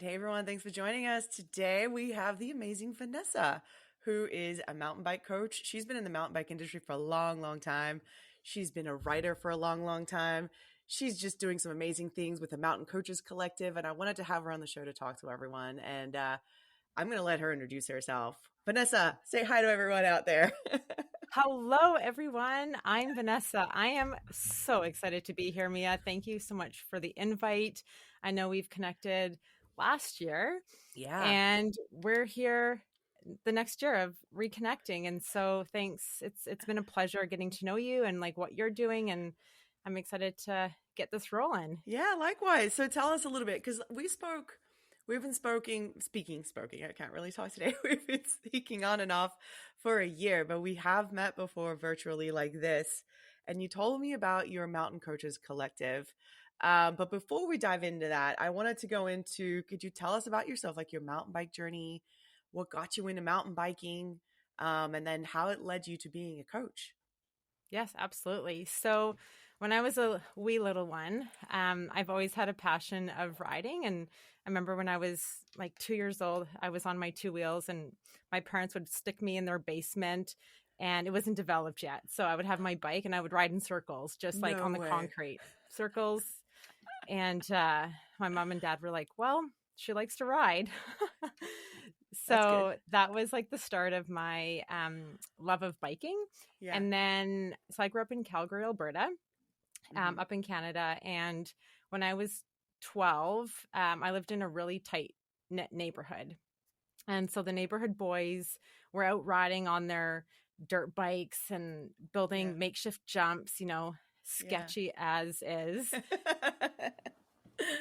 right. Hey, everyone. Thanks for joining us. Today, we have the amazing Vanessa, who is a mountain bike coach. She's been in the mountain bike industry for a long, long time. She's been a writer for a long, long time. She's just doing some amazing things with the Mountain Coaches Collective. And I wanted to have her on the show to talk to everyone. And I'm going to let her introduce herself. Vanessa, say hi to everyone out there. Hello, everyone. I'm Vanessa. I am so excited to be here, Mia. Thank you so much for the invite. I know we've connected last year Yeah. and we're here the next year of reconnecting. And so thanks. It's been a pleasure getting to know you and like what you're doing. And I'm excited to get this rolling. Yeah, likewise. So tell us a little bit, because we've been speaking. I can't really talk today. We've been speaking on and off for a year, but we have met before virtually like this. And you told me about your Mountain Coaches Collective. But before we dive into that, I wanted to go into, could you tell us about yourself, like your mountain bike journey, what got you into mountain biking, and then how it led you to being a coach? Yes, absolutely. So when I was a wee little one, I've always had a passion of riding. And I remember when I was like 2 years old, I was on my two wheels and my parents would stick me in their basement and it wasn't developed yet. So I would have my bike and I would ride in circles, just like No on the way. concrete circles. And my mom and dad were like, well, she likes to ride. That's good. So that was like the start of my love of biking. Yeah. And then, so I grew up in Calgary, Alberta, Hmm. up in Canada. And when I was 12, I lived in a really tight knit neighborhood. And so the neighborhood boys were out riding on their dirt bikes and Yeah. building makeshift jumps, Yeah. sketchy as is.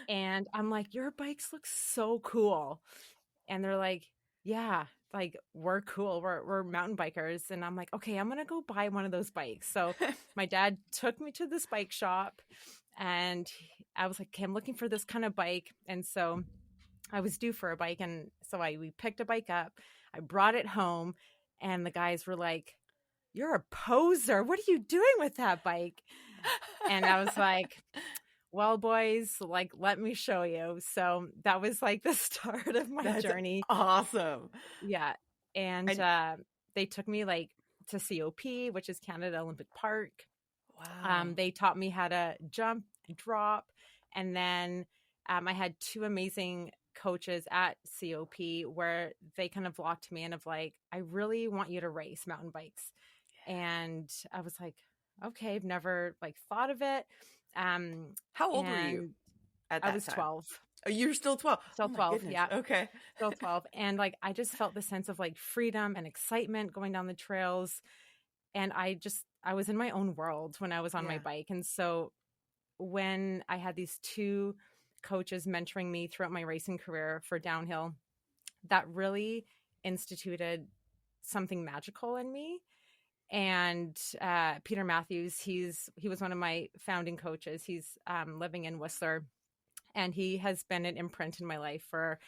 And I'm like, your bikes look so cool. And they're like, yeah, like we're cool. We're mountain bikers. And I'm like, okay, I'm gonna go buy one of those bikes. So my dad took me to this bike shop and I was like, okay, I'm looking for this kind of bike. And so I was due for a bike. And so we picked a bike up. I brought it home and the guys were like, you're a poser. What are you doing with that bike? And I was like, well, boys, like, let me show you. So that was like the start of my That's journey. awesome. Yeah. And And they took me like to COP, which is Canada Olympic Park. wow. They taught me how to jump, drop. And then I had two amazing coaches at COP where they kind of locked me in of like, I really want you to race mountain bikes. And I was like, okay, I've never like thought of it. How old were you And at I that was time? 12, Oh, you're still 12. Oh still my 12. goodness. Yeah, Okay. still 12. And like, I just felt the sense of like freedom and excitement going down the trails. And I was in my own world when I was on my Yeah. bike. And so when I had these two coaches mentoring me throughout my racing career for downhill, that really instituted something magical in me. And Peter Matthews, he was one of my founding coaches. He's living in Whistler, and he has been an imprint in my life for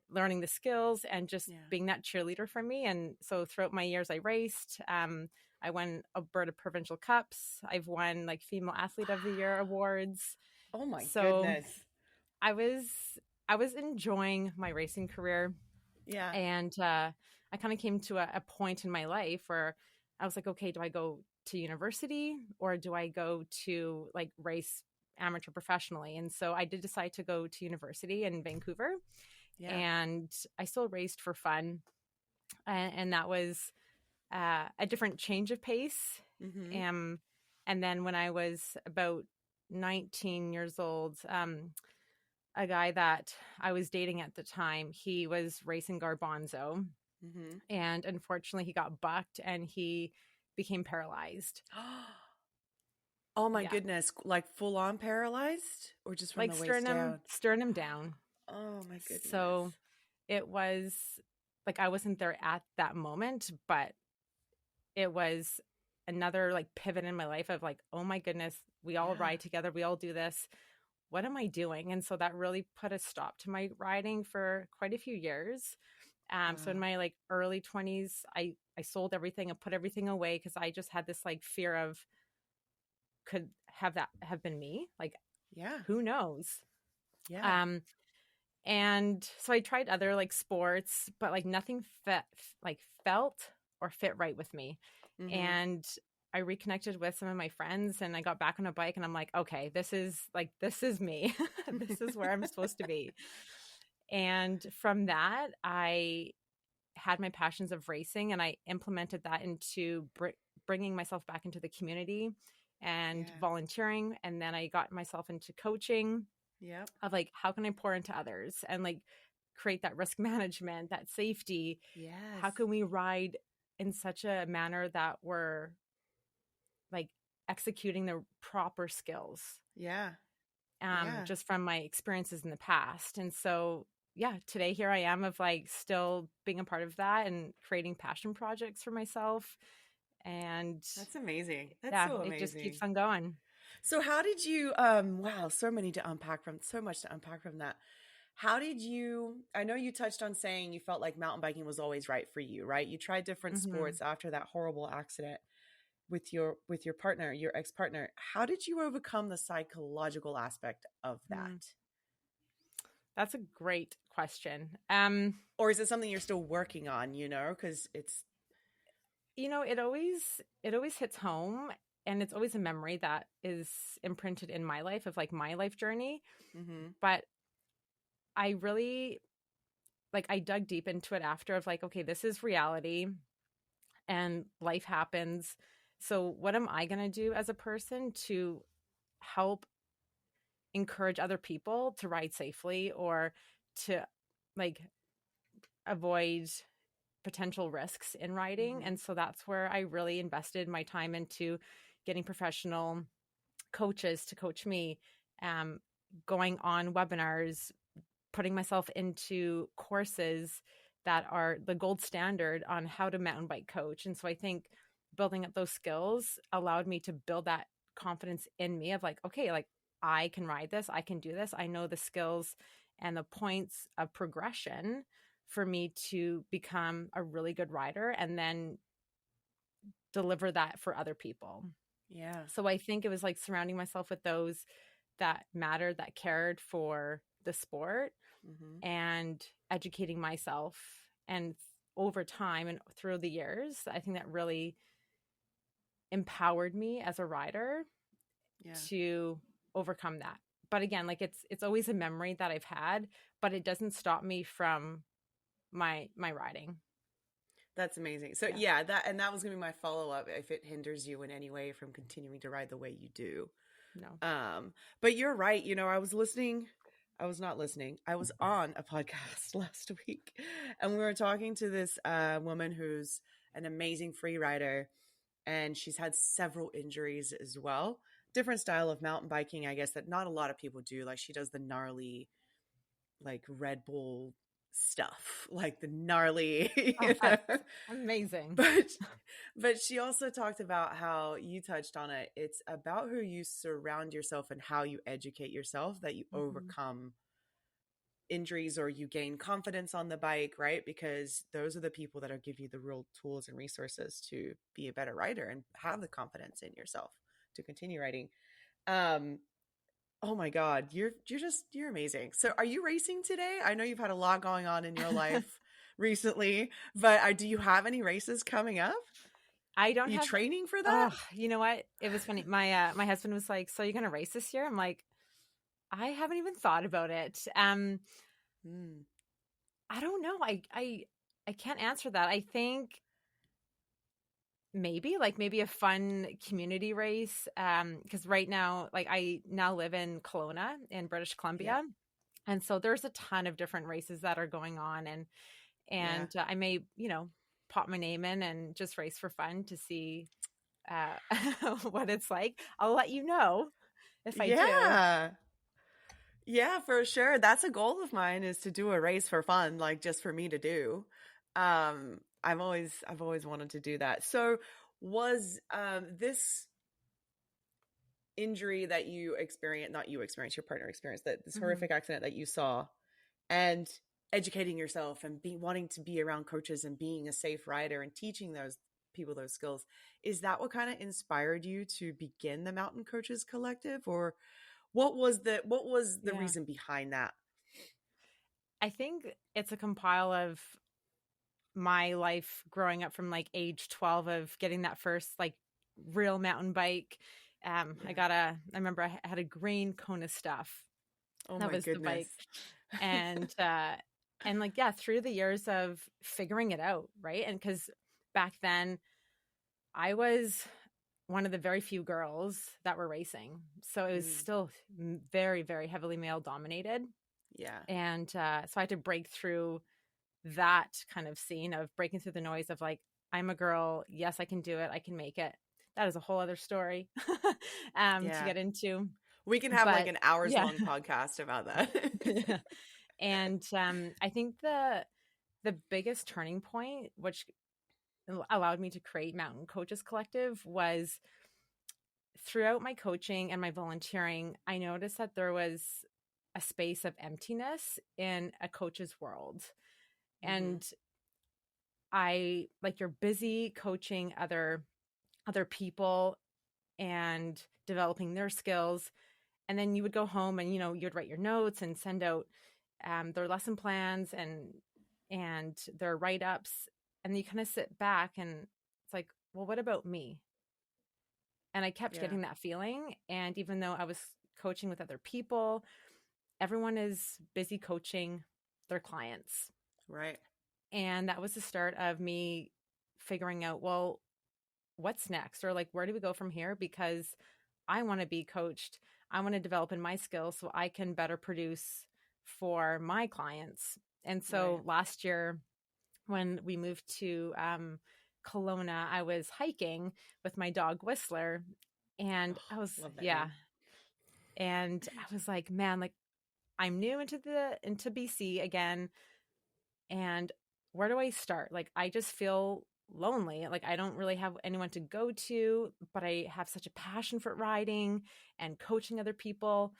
learning the skills and just Yeah. being that cheerleader for me. And so throughout my years, I raced. I won Alberta provincial cups. I've won like female athlete of the year awards. Oh my So goodness. I was I was enjoying my racing career, Yeah. and I kind of came to a point in my life where I was like, okay, do I go to university or do I go to like race amateur professionally? And so I did decide to go to university in Vancouver, Yeah. and I still raced for fun. And that was a different change of pace. Mm-hmm. Um, and then when I was about 19 years old, a guy that I was dating at the time, he was racing Garbanzo. Mm-hmm. And unfortunately, he got bucked and he became paralyzed. Oh my Yeah. goodness. Like full on paralyzed or just from Like the waist down? sternum down. Oh my goodness. So it was like I wasn't there at that moment, but it was another like pivot in my life of like, oh my goodness, we all Yeah. ride together, we all do this. What am I doing? And so that really put a stop to my riding for quite a few years. So in Wow. my like early 20s, I sold everything and put everything away because I just had this like fear of could have that have been me? Like Yeah. who knows? Yeah. Um And so I tried other like sports, but like nothing felt or fit right with me. Mm-hmm. And I reconnected with some of my friends and I got back on a bike and I'm like, okay, this is me. This is where I'm supposed to be. And from that, I had my passions of racing and I implemented that into bringing myself back into the community and Yeah. volunteering. And then I got myself into coaching Yep. of like, how can I pour into others and like create that risk management, that safety? Yes. How can we ride in such a manner that we're like executing the proper skills, Yeah. Yeah. just from my experiences in the past. And so, yeah, today here I am of like still being a part of that and creating passion projects for myself. And That's amazing. That's yeah, so it just amazing. keeps on going. So how did you wow, so much to unpack from that. How did you I know you touched on saying you felt like mountain biking was always right for you, right? You tried different Hmm. sports after that horrible accident with your partner, your ex-partner. How did you overcome the psychological aspect of Mm, that? that's a great question. Or is it something you're still working on, you know, cuz it's You know, it always hits home and it's always a memory that is imprinted in my life of like my life journey. mhm. But I really like I dug deep into it after of like, okay, this is reality and life happens. So what am I going to do as a person to help encourage other people to ride safely or to like avoid potential risks in riding? Mhm. And so that's where I really invested my time into getting professional coaches to coach me, um, going on webinars, putting myself into courses that are the gold standard on how to mountain bike coach. And so I think building up those skills allowed me to build that confidence in me of like, okay, like I can ride this, I can do this. I know the skills and the points of progression for me to become a really good rider and then deliver that for other people. Yeah. So I think it was like surrounding myself with those that mattered, that cared for the sport Mhm. and educating myself. And over time and through the years, I think that really empowered me as a rider Yeah. to overcome that. But again, like it's always a memory that I've had, but it doesn't stop me from my riding. That's amazing. So Yeah. yeah, that was going to be my follow-up if it hinders you in any way from continuing to ride the way you do. No. But you're right. You know, I was not listening. I was on a podcast last week and we were talking to this woman who's an amazing free rider and she's had several injuries as well. Different style of mountain biking, I guess, that not a lot of people do. Like she does the gnarly, like Red Bull stuff, like the gnarly, Oh, that's amazing. but she also talked about how you touched on it. It's about who you surround yourself and how you educate yourself that you Mhm. overcome injuries or you gain confidence on the bike, right? Because those are the people that are give you the real tools and resources to be a better rider and have the confidence in yourself to continue riding. Um oh my god, you're amazing. So are you racing today? I know you've had a lot going on in your life recently, but do you have any races coming up? I don't You have. training for that? Oh, you know what? It was funny. My husband was like, "So you're gonna race this year?" I'm like, "I haven't even thought about it." Mm, I don't know. I can't answer that. I think maybe like maybe a fun community race. Because right now, like I now live in Kelowna in British yep. Columbia, and so there's a ton of different races that are going on, Yeah. and I may pop my name in and just race for fun to see uh, what it's like. I'll let you know if I do. Yeah. Yeah, for sure. That's a goal of mine is to do a race for fun, like just for me to do. I've always wanted to do that. So was this injury that you experienced, not you experienced, your partner experienced, that this Hmm. horrific accident that you saw and educating yourself and be wanting to be around coaches and being a safe rider and teaching those people those skills, is that what kind of inspired you to begin the Mountain Coaches Collective, or what was the Yeah. reason behind that? I think it's a compile of my life growing up from like age 12 of getting that first like real mountain bike. I remember I had a green Kona stuff. Oh That my was the goodness. bike. And like, yeah, through the years of figuring it out. Right. And cause back then I was one of the very few girls that were racing. So it was Mm, still very, very heavily male dominated. yeah. And so I had to break through that kind of scene of breaking through the noise of like, I'm a girl. Yes, I can do it. I can make it. That is a whole other story to Yeah. get into. We can have like But an hours yeah. long podcast about that. Yeah. And I think the biggest turning point, which allowed me to create Mountain Coaches Collective, was throughout my coaching and my volunteering, I noticed that there was a space of emptiness in a coach's world. Hmm. And I like you're busy coaching other people and developing their skills. And then you would go home and, you'd write your notes and send out their lesson plans and their write-ups. And you kind of sit back and it's like, well, what about me? And I kept Yeah. getting that feeling. And even though I was coaching with other people, everyone is busy coaching their clients. Right. And that was the start of me figuring out, well, what's next? Or like, where do we go from here? Because I want to be coached. I want to develop in my skills so I can better produce for my clients. And Right. so last year, when we moved to Kelowna, I was hiking with my dog Whistler. And I was, Oh, love that yeah. name. And I was like, man, like I'm new into BC again. And where do I start? Like, I just feel lonely. Like, I don't really have anyone to go to, but I have such a passion for riding and coaching other people.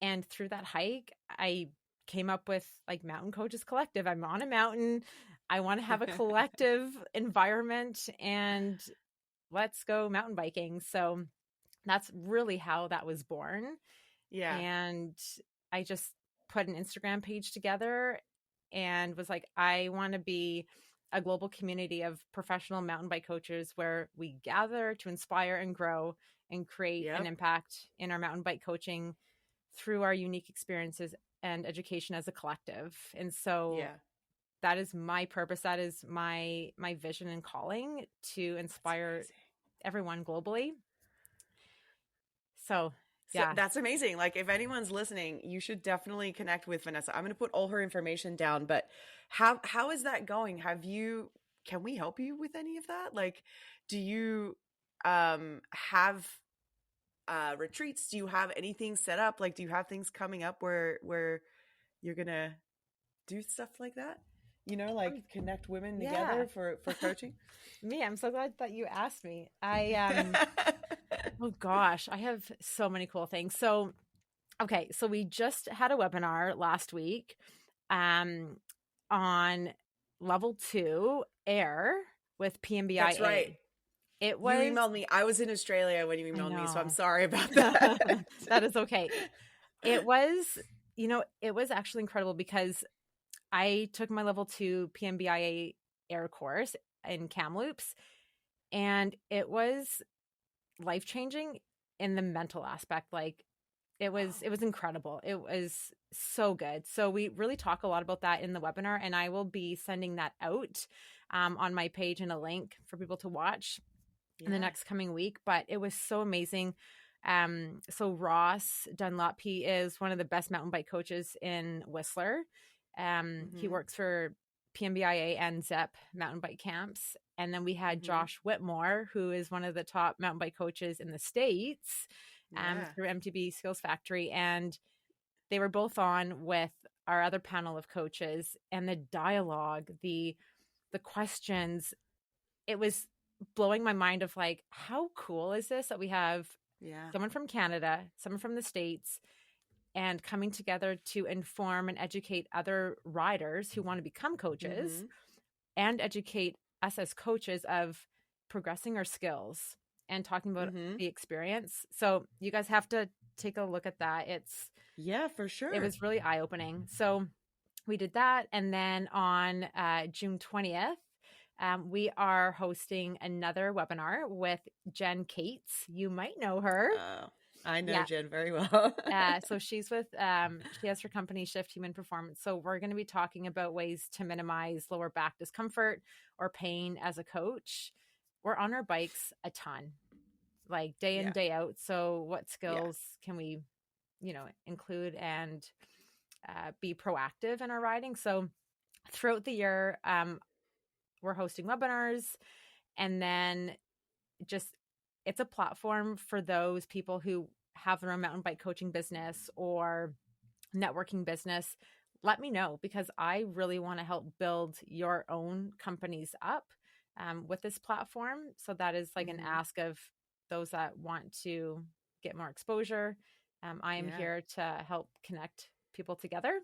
And through that hike, I came up with like Mountain Coaches Collective. I'm on a mountain. I want to have a collective environment and let's go mountain biking. So that's really how that was born. Yeah. And I just put an Instagram page together and was like, I want to be a global community of professional mountain bike coaches where we gather to inspire and grow and create an Yep. impact in our mountain bike coaching through our unique experiences and education as a collective. And so Yeah. that is my purpose. That is my vision and calling to That's inspire amazing. everyone globally. So So yeah. that's amazing. Like if anyone's listening, you should definitely connect with Vanessa. I'm going to put all her information down, but how is that going? Can we help you with any of that? Like do you have retreats? Do you have anything set up? Like do you have things coming up where you're going to do stuff like that? Like connect women Yeah. together for coaching? Me, I'm so glad that you asked me. Oh gosh, I have so many cool things. So, okay, so we just had a webinar last week um on level 2 air with That's right. PMBIA. It You was, emailed me. I was in Australia when you I emailed me, so I'm know. sorry about that. That is okay. It was, it was actually incredible because I took my level 2 PMBIA air course in Kamloops and it was life changing in the mental aspect. Like Oh, it was incredible. It was so good. So we really talk a lot about that in the webinar, and I will be sending that out on my page in a link for people to watch in the yeah. next coming week. But it was so amazing. So Ross Dunlop, he is one of the best mountain bike coaches in Whistler. He Mhm. works for PMBIA and ZEP mountain bike camps. And then we had Mhm. Josh Whitmore, who is one of the top mountain bike coaches in the States Yeah. through MTB Skills Factory. And they were both on with our other panel of coaches, and the dialogue, the questions, it was blowing my mind of like, how cool is this that we have Yeah. someone from Canada, someone from the States, and coming together to inform and educate other riders who want to become coaches Mhm. and educate us as coaches of progressing our skills and talking about Mhm. the experience. So you guys have to take a look at that. Yeah, for It sure. was really eye-opening. So we did that. And then on June 20th, we are hosting another webinar with Jen Cates. You might know her. I know Yeah. Jen very well. So she's with, she has her company Shift Human Performance. So we're going to be talking about ways to minimize lower back discomfort or pain as a coach. We're on our bikes a ton, like day in, day out. So what skills can we, include and be proactive in our riding? So throughout the year, we're hosting webinars, and then just it's a platform for those people who have their own mountain bike coaching business or networking business. Let me know, because I really want to help build your own companies up with this platform. So that is like an ask of those that want to get more exposure. I am here to help connect people together.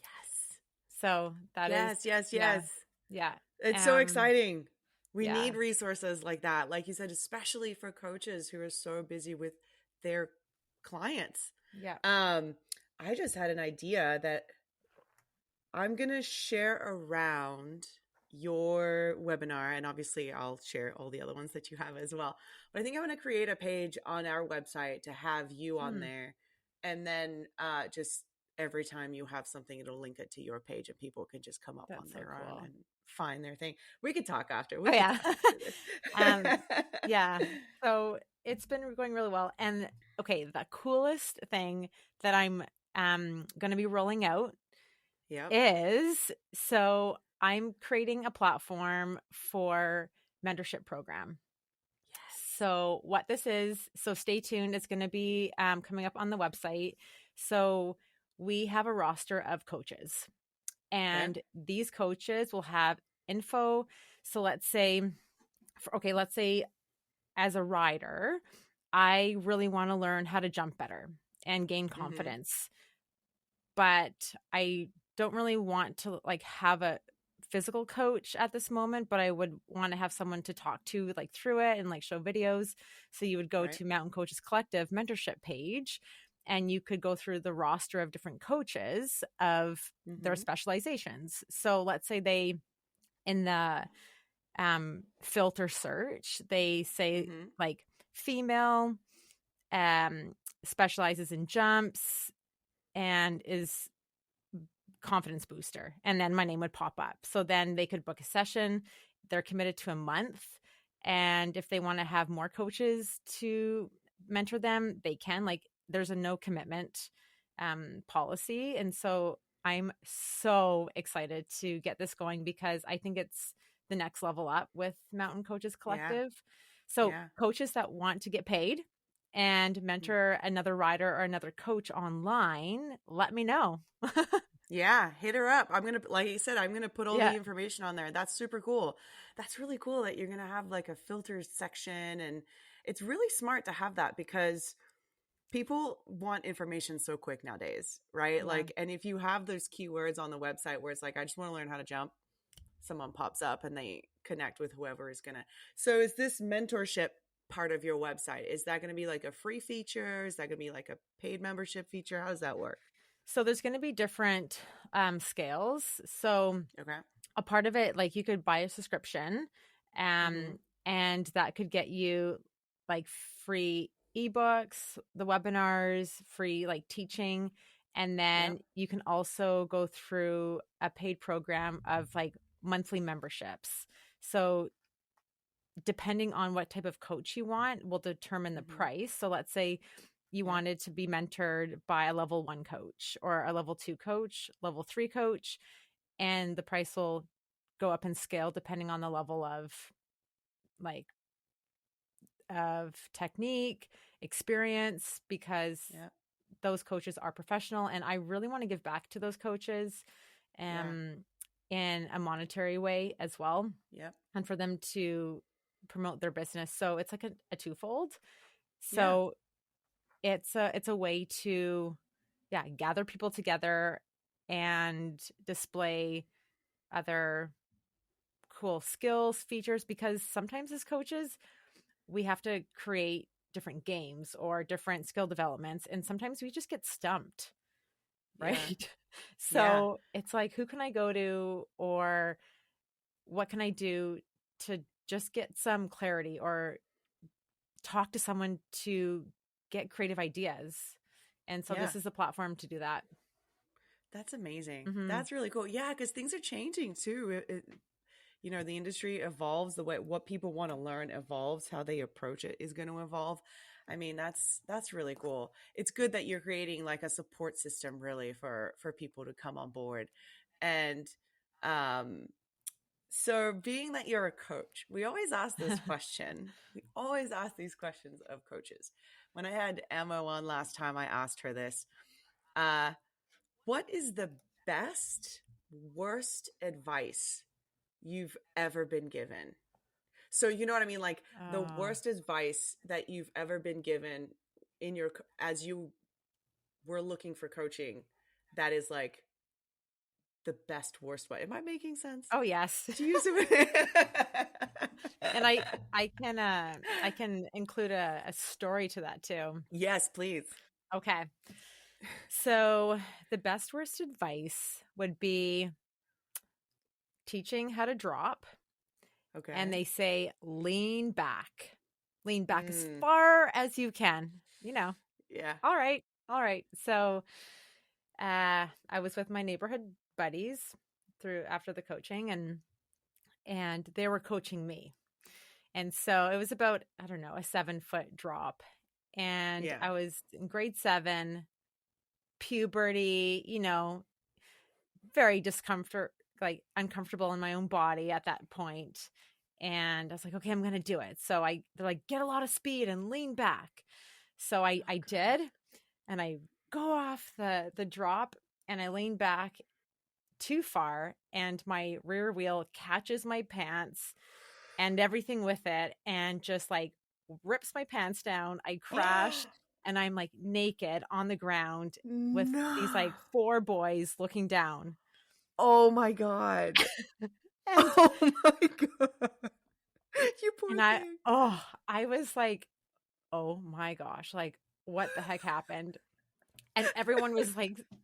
Yes. So that is yes. Yeah. It's so exciting. We need resources like that. Like you said, especially for coaches who are so busy with their clients. Yeah. I just had an idea that I'm going to share around your webinar, and obviously I'll share all the other ones that you have as well. But I think I'm going to create a page on our website to have you on there. And then just every time you have something, it'll link it to your page and people can just come up on their own and find their thing. We could talk after. We could talk after this. Yeah. So it's been going really well. And okay, the coolest thing that I'm going to be rolling out is, so I'm creating a platform for mentorship program. So what this is, so stay tuned. It's going to be coming up on the website. So we have a roster of coaches, and these coaches will have info. So let's say as a rider, I really want to learn how to jump better and gain confidence, but I don't really want to like have a physical coach at this moment, but I would want to have someone to talk to like through it and like show videos. So you would go to Mountain Coaches Collective mentorship page, and you could go through the roster of different coaches of their specializations. So let's say they, in the filter search, they say like female, specializes in jumps and is confidence booster, and then my name would pop up. So then they could book a session. They're committed to a month, and if they want to have more coaches to mentor them, they can. Like, there's a no commitment policy. And so I'm so excited to get this going, because I think it's the next level up with Mountain Coaches Collective. So coaches that want to get paid and mentor another rider or another coach online, let me know. Hit her up. I'm going to, like you said, I'm going to put all the information on there. That's super cool. That's really cool that you're going to have like a filters section. And it's really smart to have that, because people want information so quick nowadays, right? Yeah. Like, and if you have those keywords on the website where it's like, I just want to learn how to jump, someone pops up and they connect with whoever is going to. So is this mentorship part of your website, is that going to be like a free feature? Is that going to be like a paid membership feature? How does that work? So there's going to be different scales. So a part of it, like you could buy a subscription, and that could get you like free ebooks, the webinars, free like teaching. And then you can also go through a paid program of like monthly memberships. So depending on what type of coach you want will determine the price. So let's say you wanted to be mentored by a level 1 coach or a level 2 coach, level 3 coach, and the price will go up in scale depending on the level of technique, experience, because those coaches are professional, and I really want to give back to those coaches in a monetary way as well. And for them to promote their business. So it's like a twofold. So it's a way to gather people together and display other cool skills, features, because sometimes as coaches we have to create different games or different skill developments, and sometimes we just get stumped, right? Yeah. So it's like, who can I go to, or what can I do to just get some clarity, or talk to someone to get creative ideas? And so Yeah. this is a platform to do that. That's amazing. Hmm. That's really cool. Yeah, because things are changing too. The industry evolves. The way what people want to learn evolves. How they approach it is going to evolve. I mean, that's really cool. It's good that you're creating like a support system, really, for people to come on board. And um, so, being that you're a coach, we always ask this question. We always ask these questions of coaches. When I had Emma on last time, I asked her this. Uh, what is the best, worst advice you've ever been given? So, you know what I mean? Like the Oh, worst advice that you've ever been given in your, as you were looking for coaching, that is like the best, worst way. Am I making sense? oh yes. Did you use it? And I can include a story to that too. Yes, please. Okay. So the best worst advice would be teaching how to drop. And Okay. they say lean back. Lean back as Mm, far as you can. You know. yeah. All right. All right. So I was with my neighborhood buddies through after the coaching, and they were coaching me. And so it was about, I don't know, a 7-foot drop. And Yeah. I was in grade 7, puberty, very discomfort, like uncomfortable in my own body at that point. And I was like, okay, I'm going to do it. So they're like, get a lot of speed and lean back. So I Okay. did. And I go off the drop, and I lean back too far, and my rear wheel catches my pants and everything with it, and just like rips my pants down. I crash, and I'm like naked on the ground with these No. like 4 boys looking down. Oh my God. and Oh my God. You poor and thing. I was like, oh my gosh, like what the heck happened? And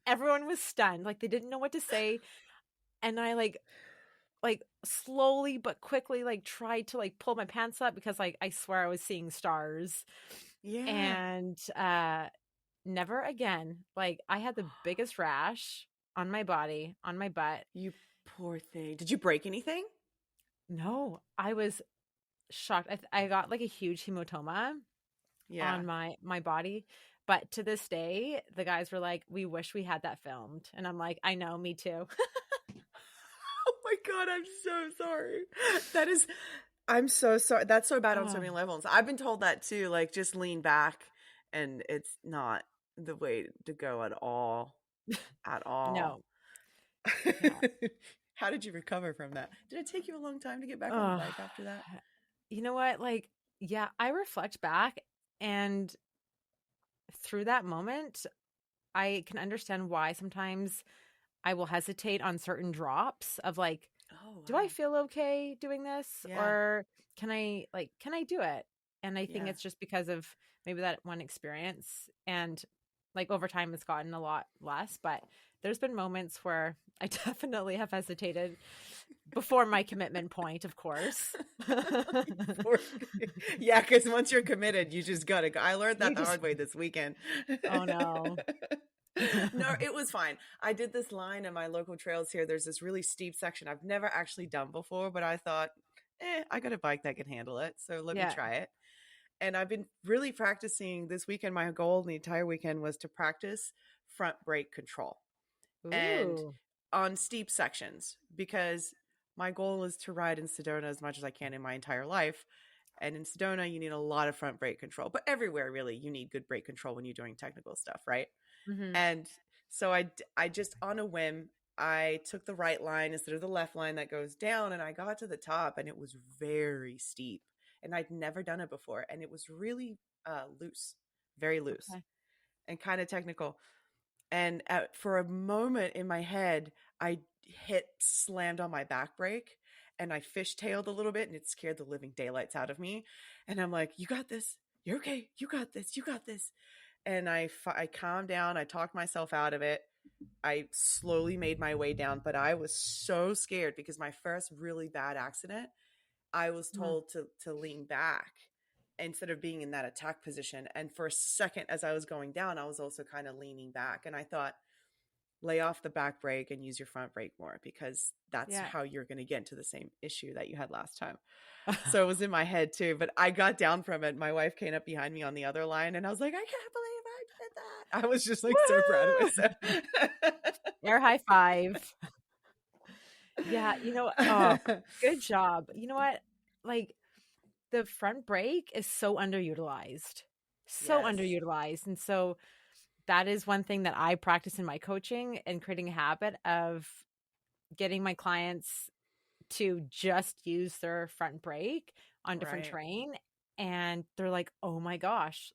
everyone was stunned, like they didn't know what to say. And I like slowly but quickly like tried to like pull my pants up, because like I swear I was seeing stars. Yeah. And never again. Like I had the biggest rash on my body, on my butt. You poor thing. Did you break anything? No, I was shocked. I got like a huge hematoma Yeah. on my body. But to this day, the guys were like, we wish we had that filmed. And I'm like, I know, me too. Oh my God, I'm so sorry. That is, I'm so sorry. That's so bad on so Oh, many levels. I've been told that too. Like, just lean back, and it's not the way to go at all. At all. no. Yeah. How did you recover from that? Did it take you a long time to get back on the Oh, bike after that? you know what? Like, yeah, I reflect back, and through that moment, I can understand why sometimes I will hesitate on certain drops of like, Oh, do I wow. feel okay doing this, Yeah. or can I do it? And I think Yeah. it's just because of maybe that one experience, and like over time it's gotten a lot less, but there's been moments where I definitely have hesitated before my commitment point, of course. Poor thing. Yeah, because once you're committed, you just gotta go. I learned that You the just hard way this weekend. oh no. No, it was fine. I did this line in my local trails here. There's this really steep section I've never actually done before, but I thought, I got a bike that can handle it. So let me Yeah. try it. And I've been really practicing this weekend. My goal the entire weekend was to practice front brake control and Ooh. on steep sections, because my goal is to ride in Sedona as much as I can in my entire life. And in Sedona, you need a lot of front brake control, but everywhere really, you need good brake control when you're doing technical stuff, right? Hmm. And so I just on a whim, I took the right line instead of the left line that goes down, and I got to the top, and it was very steep, and I'd never done it before, and it was really loose, very loose, Okay. and kind of technical. And for a moment in my head, I hit slammed on my back brake, and I fishtailed a little bit, and it scared the living daylights out of me. And I'm like, "You got this. You're okay. You got this. You got this." And I calmed down. I talked myself out of it. I slowly made my way down, but I was so scared because my first really bad accident, I was Mm. told to lean back instead of being in that attack position. And for a second, as I was going down, I was also kind of leaning back. And I thought, lay off the back brake and use your front brake more because that's Yeah. how you're going to get into the same issue that you had last time. So it was in my head too, but I got down from it. My wife came up behind me on the other line and I was like, I can't believe I did that. I was just like so proud of Woohoo! myself. Air high five. Yeah, oh, good job. You know what? Like the front brake is so underutilized. So Yes. underutilized. And so that is one thing that I practice in my coaching and creating a habit of getting my clients to just use their front brake on different Right. terrain. And they're like, oh my gosh,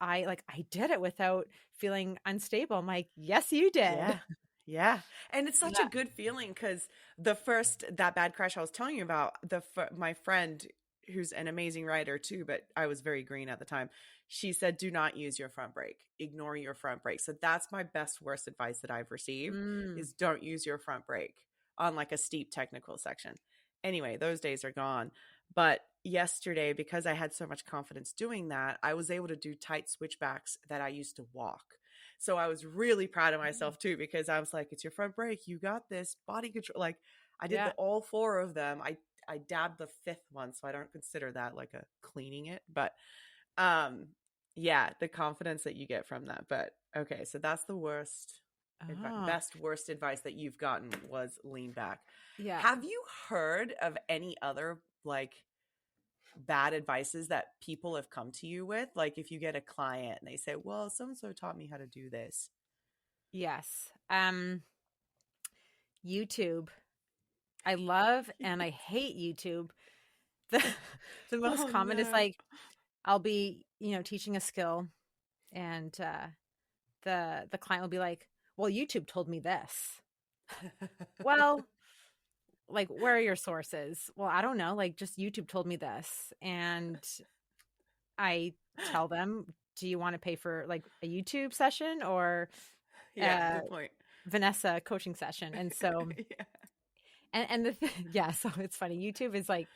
I did it without feeling unstable. I'm like, yes, you did. Yeah. Yeah. And it's such a Yeah. good feeling because that bad crash I was telling you about, my friend, who's an amazing rider too, but I was very green at the time. She said, do not use your front brake, ignore your front brake. So that's my best, worst advice that I've received Mm. is don't use your front brake on like a steep technical section. Anyway, those days are gone. But yesterday, because I had so much confidence doing that, I was able to do tight switchbacks that I used to walk. So I was really proud of myself too because I was like, "It's your front brake, you got this." Body control, like I did Yeah. all four of them. I dabbed the fifth one, so I don't consider that like a cleaning it. But um, yeah, the confidence that you get from that. But okay, so that's the Oh, best worst advice that you've gotten was lean back. yeah. Have you heard of any other like bad advices that people have come to you with? Like if you get a client and they say, "Well, so and so taught me how to do this." Yes. YouTube. I love and I hate YouTube. The the most Oh common is no. like I'll be, teaching a skill and the client will be like, "Well, YouTube told me this." Well, like where are your sources? Well, I don't know, like just YouTube told me this. And I tell them, "Do you want to pay for like a YouTube session or Yeah, a good point. Vanessa coaching session?" And so Yeah. and yeah, so it's funny. YouTube is like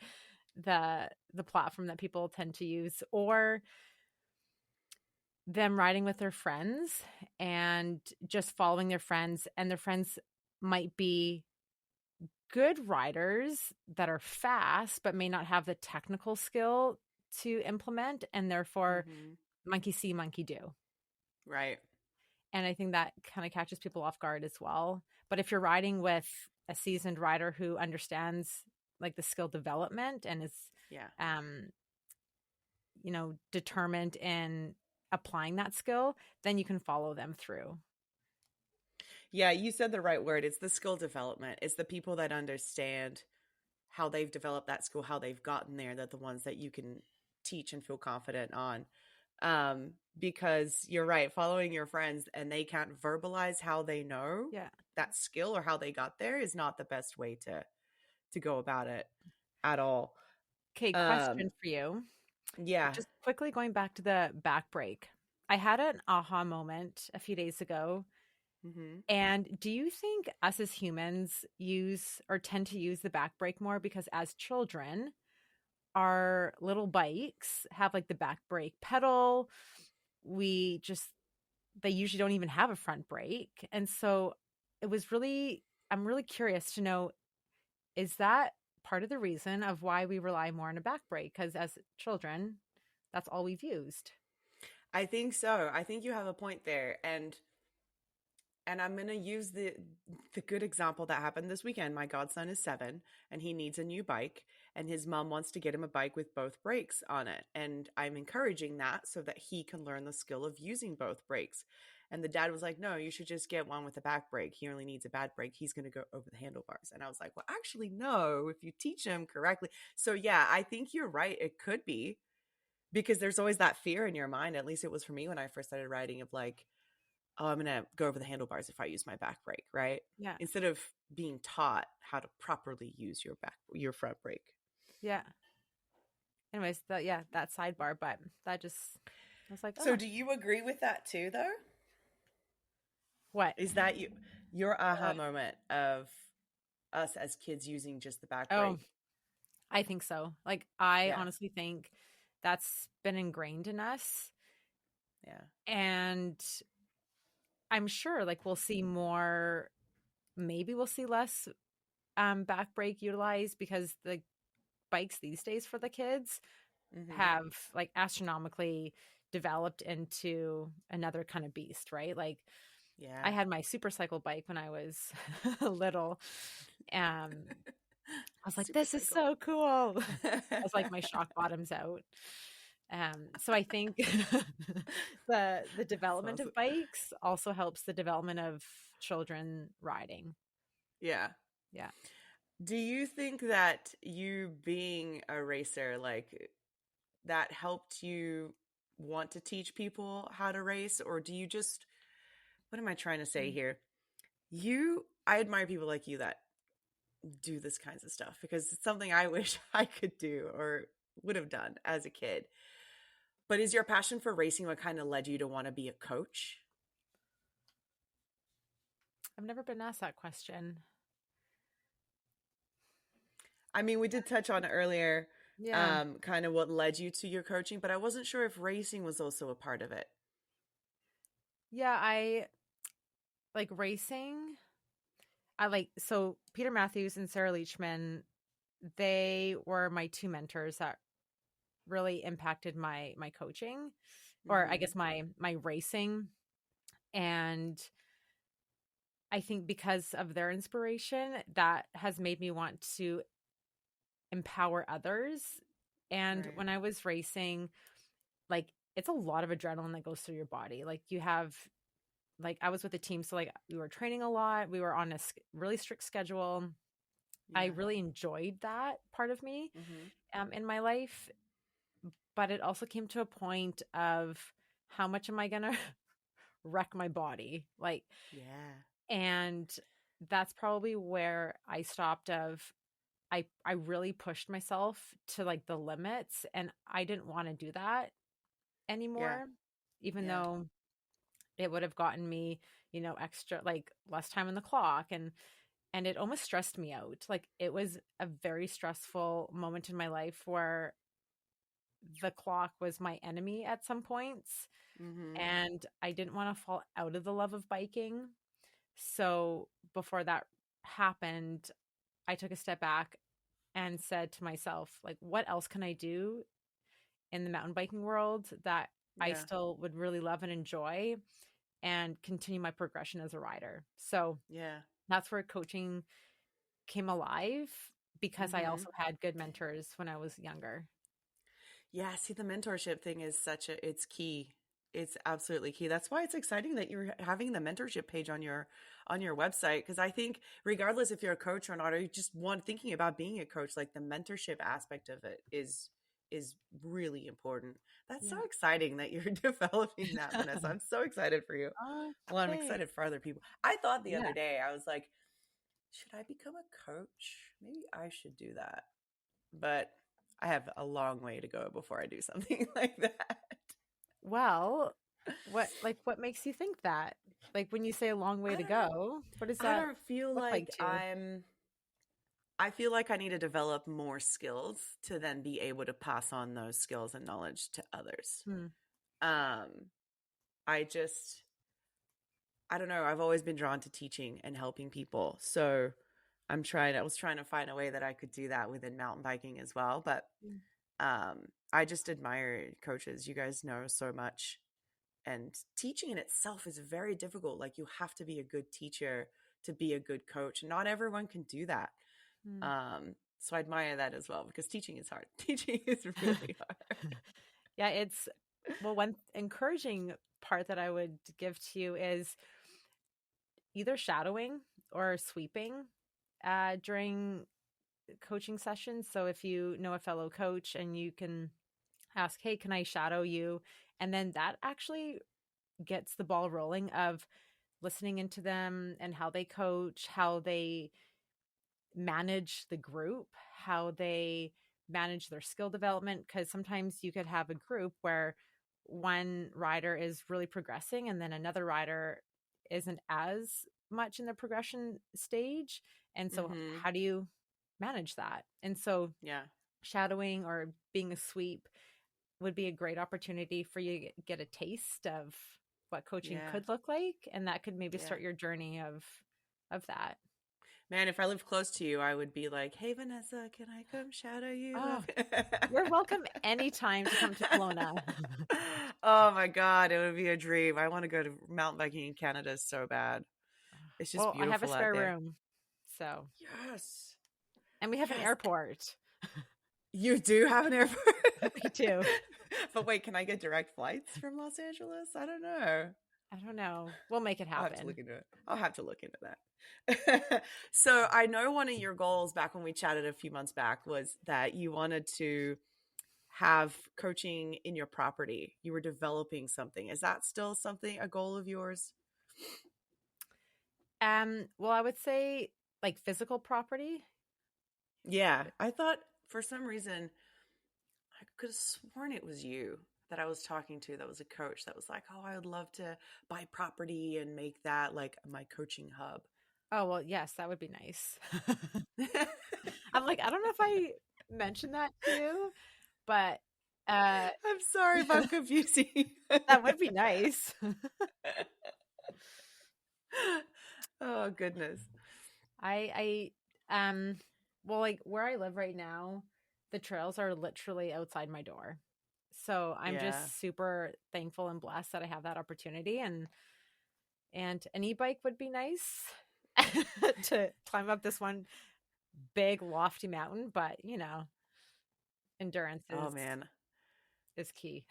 the platform that people tend to use, or them riding with their friends and just following their friends, and their friends might be good riders that are fast but may not have the technical skill to implement, and therefore Hmm. monkey see monkey do. Right. And I think that kind of catches people off guard as well. But if you're riding with a seasoned rider who understands like the skill development and is Yeah. um determined in applying that skill, then you can follow them through. Yeah, you said the right word. It's the skill development. It's the people that understand how they've developed that skill, how they've gotten there, that the ones that you can teach and feel confident on. Because you're right, following your friends and they can't verbalize how they know Yeah. that skill or how they got there is not the best way to go about it at all. Okay, Um, question for you. yeah. Just quickly going back to the back break. I had an aha moment a few days ago. Hmm. And do you think us as humans use or tend to use the back brake more because as children, our little bikes have like the back brake pedal? We just, they usually don't even have a front brake. And so I'm really curious to know, is that part of the reason of why we rely more on a back brake? Because as children, that's all we've used. I think so. I think you have a point there. And I'm going to use the good example that happened this weekend. My godson is 7 and he needs a new bike and his mom wants to get him a bike with both brakes on it. And I'm encouraging that so that he can learn the skill of using both brakes. And the dad was like, "No, you should just get one with a back brake. He only needs a bad brake. He's going to go over the handlebars." And I was like, "Well, actually, no, if you teach him correctly." So yeah, I think you're right. It could be because there's always that fear in your mind. At least it was for me when I first started riding of like, "Oh, I'm going to go over the handlebars if I use my back brake," right? Yeah. Instead of being taught how to properly use your front brake. Yeah. Anyways, that sidebar, but that just, I was like, So oh, do you agree with that too though? What? Is that your aha Uh, moment of us as kids using just the back oh, brake? I think so. Like, I Yeah. honestly think that's been ingrained in us. Yeah. And I'm sure like we'll see more, maybe we'll see less back brake utilized because the bikes these days for the kids Mhm. have like astronomically developed into another kind of beast, right? Like I Yeah. had my super cycle bike when I was little. I was like, Super this is cycle. so cool. As like my shock bottoms out. So I think the That's development awesome. of bikes also helps the development of children riding. Yeah. Yeah. Do you think that you being a racer, like that helped you want to teach people how to race? Or do you just, what am I trying to say Mm. here? I admire people like you that do this kinds of stuff because it's something I wish I could do or would have done as a kid. But is your passion for racing what kind of led you to want to be a coach? I've never been asked that question. I mean, we did touch on earlier Yeah. kind of what led you to your coaching, but I wasn't sure if racing was also a part of it. Yeah, I like racing. I like so Peter Matthews and Sarah Leachman, they were my two mentors that really impacted my coaching, or I Hmm. guess my racing. And I think because of their inspiration, that has made me want to empower others. And Right. when I was racing, like it's a lot of adrenaline that goes through your body. Like you have, like I was with a team, so like we were training a lot. We were on a really strict schedule. I Yeah. really enjoyed that part of me Hmm. in my life, but it also came to a point of how much am I gonna wreck my body? Like, Yeah. and that's probably where I stopped of I really pushed myself to like the limits and I didn't want to do that Yeah. anymore, even Yeah. though it would have gotten me, extra like less time on the clock and it almost stressed me out. Like it was a very stressful moment in my life where the clock was my enemy at some points Hmm. and I didn't want to fall out of the love of biking. So before that happened, I took a step back and said to myself, like, what else can I do in the mountain biking world that I Yeah. still would really love and enjoy and continue my progression as a rider? So Yeah. that's where coaching came alive because I Hmm. also had good mentors when I was younger. Yeah, see, the mentorship thing is it's key. It's absolutely key. That's why it's exciting that you're having the mentorship page on your website because I think regardless if you're a coach or not, or you just want thinking about being a coach, like the mentorship aspect of it is really important. That's so Yeah. exciting that you're developing that, Vanessa. I'm so excited for you. Oh, Well, I'm thanks. excited for other people. I thought the Yeah. other day, I was like, should I become a coach? Maybe I should do that, but I have a long way to go before I do something like that. Well, what makes you think that? Like when you say a long way I to don't know. go, what does I that don't feel look like like to you? I feel like I need to develop more skills to then be able to pass on those skills and knowledge to others. Hmm. Um I just I don't know, I've always been drawn to teaching and helping people. So I was trying to find a way that I could do that within mountain biking as well, but Mm. I just admire coaches. You guys know so much. And teaching in itself is very difficult. Like you have to be a good teacher to be a good coach. Not everyone can do that. Hmm. So I admire that as well because teaching is hard. Teaching is really hard. Yeah, it's well, one encouraging part that I would give to you is either shadowing or sweeping during coaching sessions. So if you know a fellow coach and you can ask, hey, can I shadow you? And then that actually gets the ball rolling of listening into them and how they coach, how they manage the group, how they manage their skill development. Because sometimes you could have a group where one rider is really progressing and then another rider isn't as much in the progression stage. And so Mm-hmm. how do you manage that? And so Yeah. shadowing or being a sweep would be a great opportunity for you to get a taste of what coaching Yeah. could look like, and that could maybe Yeah. start your journey of that. Man, if I lived close to you, I would be like, "Hey, Vanessa, can I come shadow you?" Oh, you're welcome anytime to come to Kelowna. Oh my God, it would be a dream. I want to go to mountain biking in Canada so bad. It's just Well, I have a beautiful out spare there. room. So, Yes. and we have an Yes. airport. You do have an airport? We do. But wait, can I get direct flights from Los Angeles? I don't know. I don't know. We'll make it I'll have to look happen. into it. I'll have to look into that. So I know one of your goals back when we chatted a few months back was that you wanted to have coaching in your property. You were developing something. Is that still something, a goal of yours? Well, I would say like physical property. Yeah. I thought for some reason I could have sworn it was you that I was talking to that was a coach that was like, "Oh, I would love to buy property and make that like my coaching hub." Oh, well, yes, that would be nice. I'm like, I don't know if I mentioned that to you, but I'm sorry if I'm confusing. that would be nice. Oh goodness. I well, like where I live right now, the trails are literally outside my door. So I'm Yeah. just super thankful and blessed that I have that opportunity, and an e-bike would be nice to climb up this one big lofty mountain, but endurance Oh man. is key.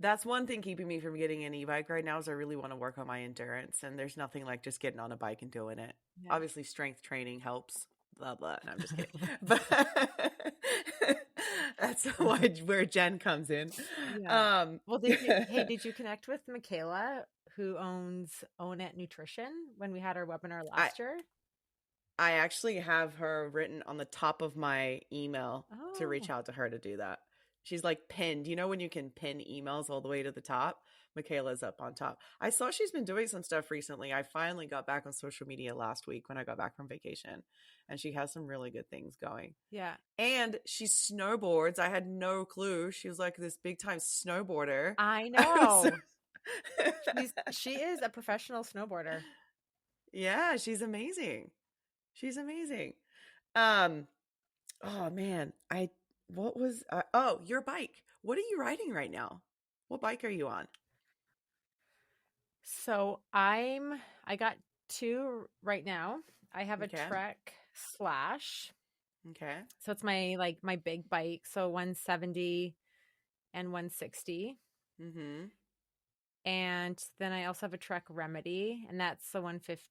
That's one thing keeping me from getting an e-bike right now is I really want to work on my endurance, and there's nothing like just getting on a bike and doing it. Yeah. Obviously strength training helps, blah blah. No, I'm just kidding. But that's where Jen comes in. Yeah. Um Well, did you connect with Michaela, who owns Own It Nutrition, when we had our webinar I last year? I actually have her written on the top of my email to reach Oh, out to her to do that. She's like pinned. You know when you can pin emails all the way to the top? Michaela's up on top. I saw she's been doing some stuff recently. I finally got back on social media last week when I got back from vacation, and she has some really good things going. yeah. And she snowboards. I had no clue. She was like this big time snowboarder. I I was know. She is a professional snowboarder. yeah, she's amazing. She's amazing. Um, oh man, I what was oh, your bike. What are you riding right now? What bike are you on? So I got two right now. I have a Okay. Trek Slash. Okay. So it's my big bike. So 170 and 160. Mm-hmm. And then I also have a Trek Remedy, and that's the 150,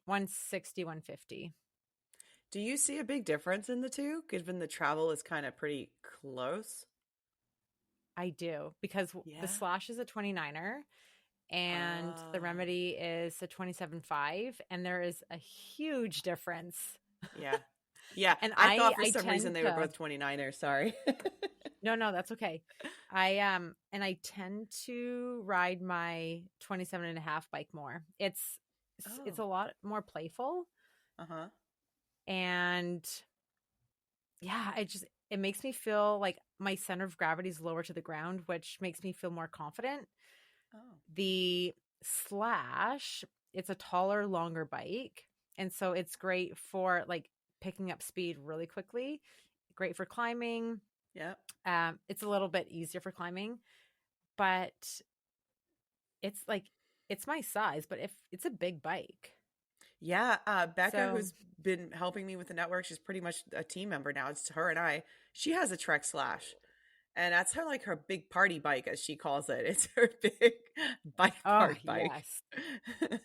160, 150. Do you see a big difference in the two, given the travel is kind of pretty close? I do, because the Yeah. Slash is a 29er and the Oh, Remedy is a 27.5, and there is a huge difference. yeah. Yeah. And I thought for I some reason tend they were to both 29ers. Sorry. no, that's okay. And I tend to ride my 27.5 bike more. It's Oh. a lot more playful, Uh-huh. and yeah, it makes me feel like my center of gravity is lower to the ground, which makes me feel more confident. Oh. The Slash, it's a taller, longer bike, and so it's great for like picking up speed really quickly. Great for climbing. Yeah. It's a little bit easier for climbing, but it's like it's my size, but if it's a big bike. Yeah, Becca, So who's been helping me with the network, she's pretty much a team member now. It's her and I. She has a Trek Slash, and that's her like her big party bike, as she calls it. It's her big bike oh park bike. yes.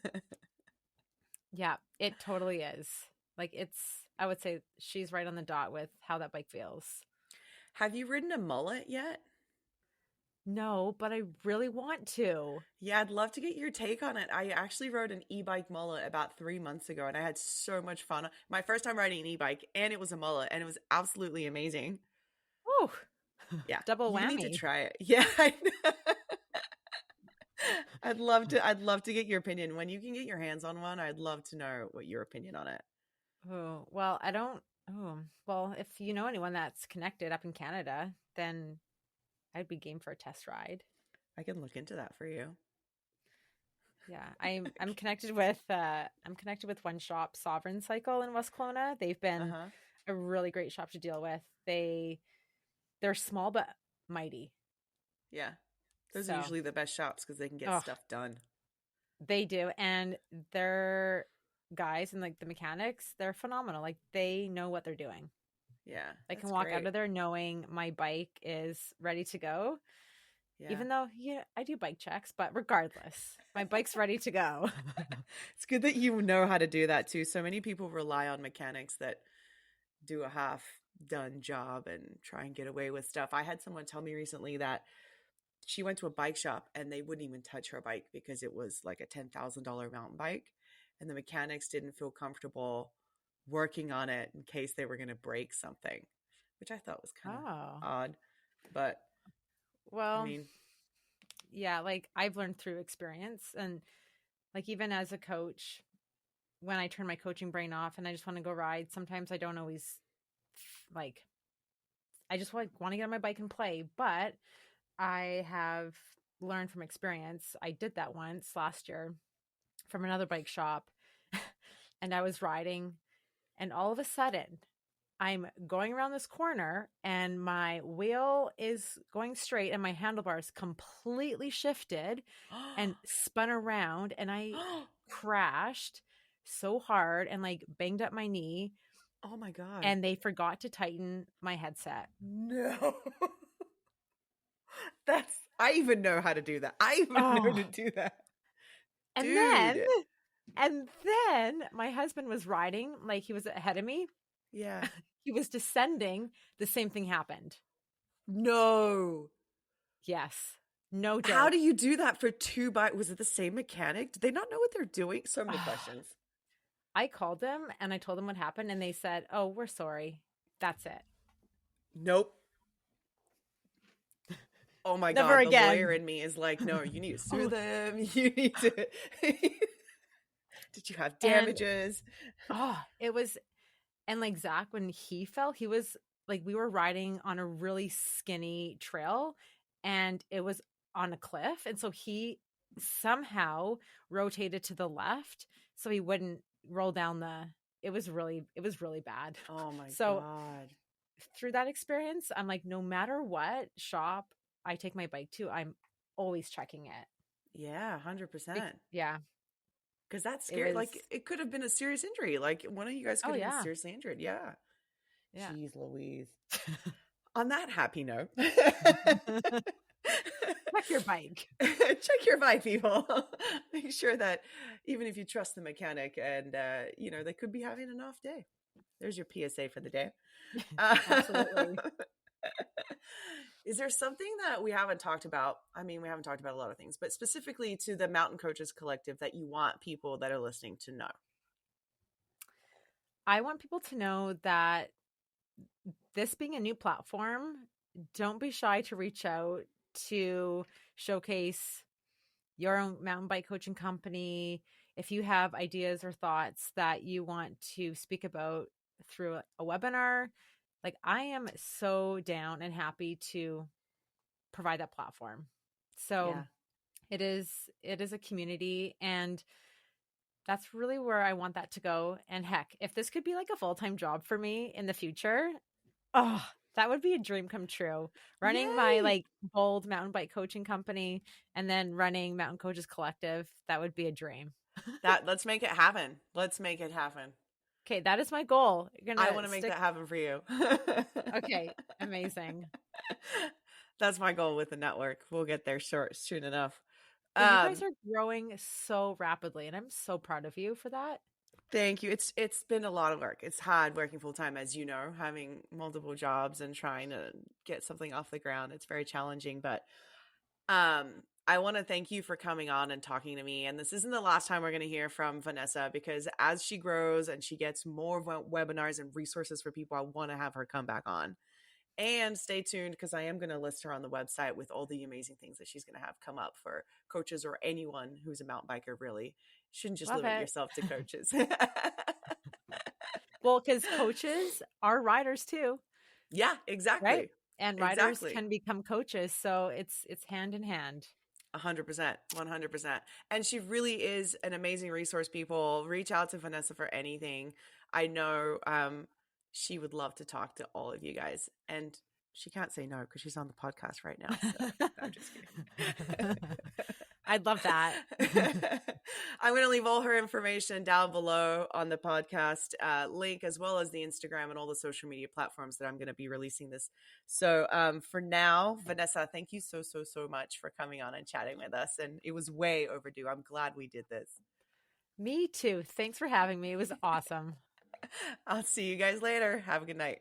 Yeah, it totally is. Like I would say she's right on the dot with how that bike feels. Have you ridden a mullet yet? No, but I really want to. Yeah, I'd love to get your take on it. I actually rode an e-bike mullet about 3 months ago, and I had so much fun. My first time riding an e-bike, and it was a mullet, and it was absolutely amazing. Woo. Yeah, Double you need to whammy. try it. Yeah, I know. I'd love to get your opinion. When you can get your hands on one, I'd love to know what your opinion on it. Oh, well, I don't. Oh, well, if you know anyone that's connected up in Canada, then I'd be game for a test ride. I can look into that for you. Yeah, I'm connected with one shop, Sovereign Cycle in West Kelowna. They've been Uh-huh. a really great shop to deal with. They're small but mighty. Yeah. Those are So, usually the best shops because they can get oh, stuff done. they do, and their guys and like the mechanics, they're phenomenal. Like they know what they're doing. Yeah, I can that's walk out great. of there knowing my bike is ready to go. Yeah. Even though, yeah, I do bike checks, but regardless, my bike's ready to go. It's good that you know how to do that too. So many people rely on mechanics that do a half done job and try and get away with stuff. I had someone tell me recently that she went to a bike shop and they wouldn't even touch her bike because it was like a $10,000 mountain bike. And the mechanics didn't feel comfortable working on it in case they were going to break something, which I thought was kind of Oh, odd. But I well, mean, yeah, like I've learned through experience. And like even as a coach, when I turn my coaching brain off and I just want to go ride, sometimes I don't always like, I just want to get on my bike and play. But I have learned from experience. I did that once last year from another bike shop and I was riding, and all of a sudden I'm going around this corner and my wheel is going straight and my handlebars completely shifted and spun around, and I crashed so hard and like banged up my knee, oh my God. and they forgot to tighten my headset. No. I even know how to do that. I even know to Oh, do that. and then Dude. and then my husband was riding, like he was ahead of me. Yeah. He was descending. The same thing happened. No. Yes. No How do joke. you do that for two bikes? Was it the same mechanic? Did they not know what they're doing? So many questions. I called them and I told them what happened, and they said, "Oh, we're sorry. That's it. Nope. Oh my Never God. The lawyer again." in me is like, no, you need to sue Oh, them. You need to. Did you have and damages? it was, and like Zach, when he fell, he was like, we were riding on a really skinny trail and it was on a cliff. And so he somehow rotated to the left so he wouldn't roll down it was really bad. Oh my So God. through that experience, I'm like, no matter what shop I take my bike to, I'm always checking it. Yeah, 100%. Yeah, Because that's it scary. was. Like, it could have been a serious injury. Like, one of you guys Oh could have been yeah, seriously injured. Yeah. yeah. Jeez Louise. On that happy note, Check your bike. check your vibe, people. Make sure that even if you trust the mechanic and, they could be having an off day. There's your PSA for the day. Absolutely. Is there something that we haven't talked about? I mean, we haven't talked about a lot of things, but specifically to the Mountain Coaches Collective that you want people that are listening to know? I want people to know that this being a new platform, don't be shy to reach out to showcase your own mountain bike coaching company. If you have ideas or thoughts that you want to speak about through a webinar, like I am so down and happy to provide that platform. So Yeah. it is a community, and that's really where I want that to go. And heck, if this could be like a full-time job for me in the future, oh, that would be a dream come true. Running my Yay. like bold mountain bike coaching company and then running Mountain Coaches Collective, that would be a dream. Let's make it happen. Let's make it happen. Okay, that is my goal. You're I gonna want to make stick. that happen for you. Okay, amazing. That's my goal with the network. We'll get there soon enough. Well, you guys Um, are growing so rapidly, and I'm so proud of you for that. Thank you. It's been a lot of work. It's hard working full time, as you know, having multiple jobs and trying to get something off the ground. It's very challenging, but I want to thank you for coming on and talking to me. And this isn't the last time we're going to hear from Vanessa, because as she grows and she gets more webinars and resources for people, I want to have her come back on And stay tuned because I am going to list her on the website with all the amazing things that she's going to have come up for coaches or anyone who's a mountain biker, really. You shouldn't just Love limit it. yourself to coaches. Well, because coaches are riders too, Yeah, right? exactly. And riders Exactly. can become coaches, so it's hand in hand. 100%. 100%. And she really is an amazing resource, people. Reach out to Vanessa for anything. I know she would love to talk to all of you guys. And she can't say no because she's on the podcast right now. So I'm just kidding. I'd love that. I'm going to leave all her information down below on the podcast link, as well as the Instagram and all the social media platforms that I'm going to be releasing this. So for now, Vanessa, thank you so, so, so much for coming on and chatting with us. And it was way overdue. I'm glad we did this. Me too. Thanks for having me. It was awesome. I'll see you guys later. Have a good night.